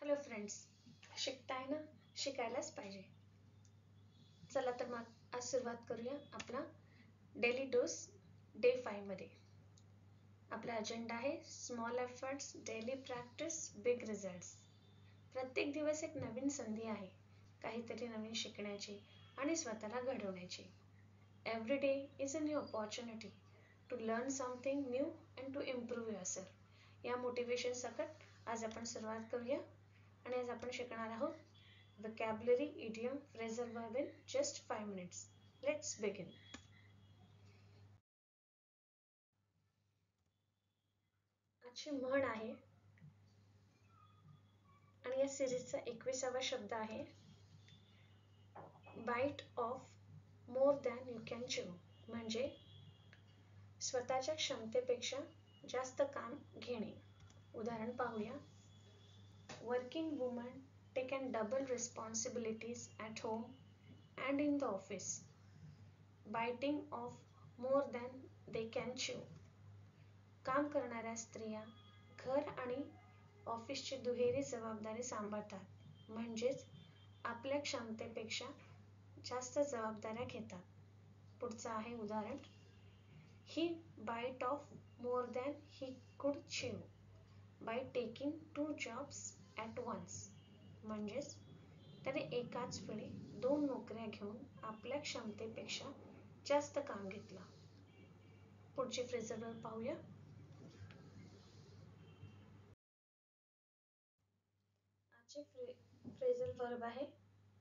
Hello friends, शिकताय ना? शिकायलाच पाहिजे. चला तर मग आज सुरुवात करूया आपला डेली डोस डे 5 मध्ये. आपला अजेंडा आहे small efforts, daily practice, big results. प्रत्येक दिवस एक नवीन संधी आहे काहीतरी नवीन शिकण्याची आणि स्वतःला घडवण्याची. Every day is a new opportunity to learn something new and to improve yourself. या मोटिवेशन सकट आज आपण सुरुवात करूया. आणि आज आपण शिकणार आहोत vocabulary, idiom, phrasal verb in just 5 minutes. Let's begin. आजची म्हण आहे आणि या सिरीजचा 21वा शब्द आहे bite off more than you can chew. म्हणजे स्वतःच्या क्षमतेपेक्षा जास्त काम घेणे. उदाहरण पाहूया. Working women take on double responsibilities at home and in the office, biting off more than they can chew. काम करणाऱ्या स्त्रिया घर आणि ऑफिसची दुहेरी जबाबदारी सांभाळतात, म्हणजेच आपल्या क्षमतेपेक्षा जास्त जबाबदाऱ्या घेतात. पुढचं आहे उदाहरण. He bite off more than he could chew by taking 2 jobs at once. म्हणजेच त्याने एकाच वेळी 2 नोकऱ्या घेऊन आपल्या क्षमतेपेक्षा जास्त काम घेतलं. पुढचे फ्रेझल वर्ब पाहूया. आजचे फ्रेझल वर्ब आहे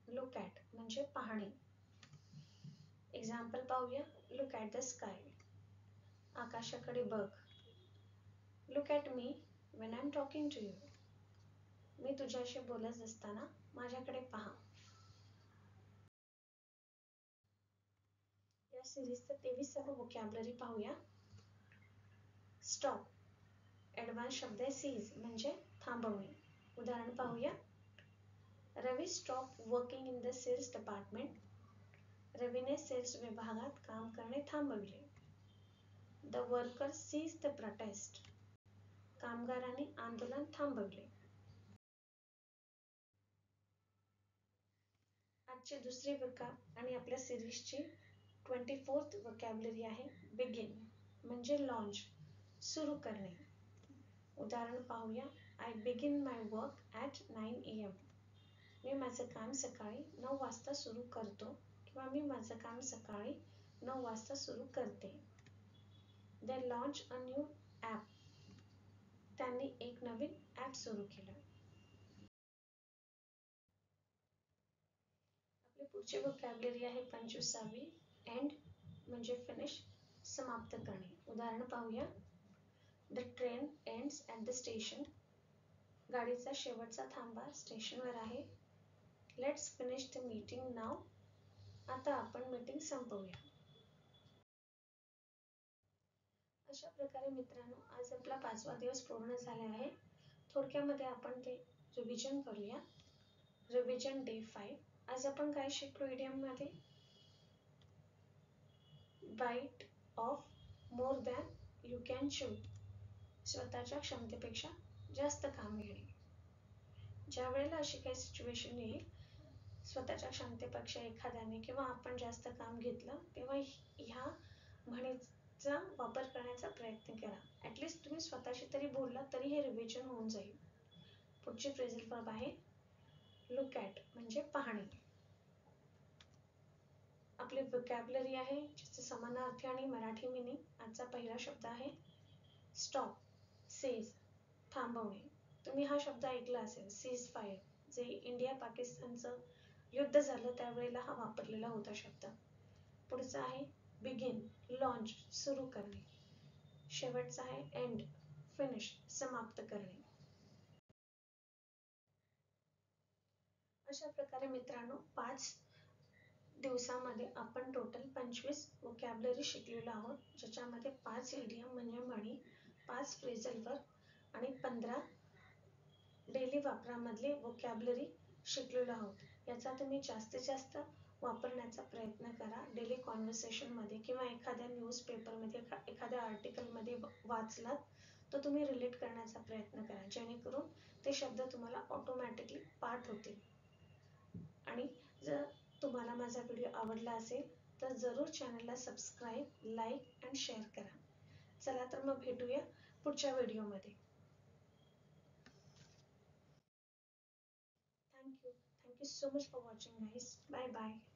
लुक ॲट, म्हणजे पाहणे. एक्झाम्पल पाहूया. Look at the sky. आकाशाकडे बघ. Look at me when I am talking to you. मी तुझ्याशी बोलत असताना माझ्याकडे पहा. या सिरीजचा 23वा व्होकॅब्युलरी पाहूया. स्टॉप. ॲडव्हान्स शब्द आहे सीज, म्हणजे थांबवणे. उदाहरण पाहूया. Ravi stop working in the sales department. रवीने सेल्स विभागात काम करणे थांबवले. The worker cease the protest. कामगारांनी आंदोलन थांबवले. आजची दुसरी वोकॅब आणि आपल्या सिरीजची 24th वोकॅब्युलरी आहे बिगिन, म्हणजे लॉन्च, सुरू करणे. उदाहरण पाहूया. I begin my work at 9 AM. मी माझं काम सकाळी 9 वाजता सुरू करतो किंवा मी माझं काम सकाळी 9 वाजता सुरू करते. They launch a new app. त्यांनी एक नवीन ॲप सुरू केलं. आपली पुढची व्होकॅब्युलरी आहे 25वी एंड, म्हणजे फिनिश, समाप्त करणे. उदाहरण पाहूया. The train ends at the station. गाडीचा शेवटचा थांबा स्टेशनवर आहे. लेट्स फिनिश द मीटिंग नाव. आता आपण मीटिंग संपवूया. अशा प्रकारे मित्रांनो, आज आपला 5वा दिवस पूर्ण झाला आहे. थोडक्यामध्ये आपण ते रिव्हिजन करूया. Revision day 5. आज आपण काय शिकलो इडियममध्ये? Bite off more than you can chew. स्वतःच्या क्षमतेपेक्षा जास्त काम घेणे. ज्या वेळेला अशी काही सिच्युएशन येईल, स्वतःच्या क्षमतेपेक्षा एखाद्याने किंवा आपण जास्त काम घेतलं, तेव्हा ह्या म्हणीचा वापर करण्याचा प्रयत्न करा. ॲटलिस्ट तुम्ही स्वतःशी तरी बोललात तरी हे रिव्हिजन होऊन जाईल. पुढची फ्रेझल वर्ब आहे लुक ॲट, म्हणजे पाहणे. आपली व्होकॅब्युलरी आहे ज्याचे समानार्थी आणि मराठी मिनिंग. आजचा पहिला शब्द आहे स्टॉप, सेज, थांबवणे. तुम्ही हा शब्द ऐकला असेल, सीज फायर, जे इंडिया पाकिस्तानचं युद्ध झालं त्यावेळेला हा वापरलेला होता शब्द. पुढचा आहे बिगिन, लॉन्च, सुरू करणे. शेवटचा आहे एंड, फिनिश, समाप्त करणे. अशा प्रकारे मित्रांनो, 5 दिवसामध्ये आपण टोटल 25 व्होकॅब्युलरी शिकलेलो आहोत, ज्याच्यामध्ये 5 इडियम म्हणजे म्हणी, 5 फ्रेझल वर्ब आणि 15 डेली वापरामधले व्होकॅब्युलरी शिकलेलो आहोत. याचा तुम्ही जास्तीत जास्त वापरण्याचा प्रयत्न करा. डेली कॉन्व्हर्सेशनमध्ये किंवा एखाद्या न्यूजपेपरमध्ये, एखाद्या आर्टिकलमध्ये वाचलात तो तुम्ही रिलेट करण्याचा प्रयत्न करा, जेणेकरून ते शब्द तुम्हाला ऑटोमॅटिकली पाठ होतील. आणि जर तुम्हाला माझा व्हिडिओ आवडला असेल तर जरूर चॅनलला सबस्क्राईब, लाईक अँड शेअर करा. चला तर मग भेटूया पुढच्या व्हिडिओमध्ये. Thank you so much for watching guys. Bye bye.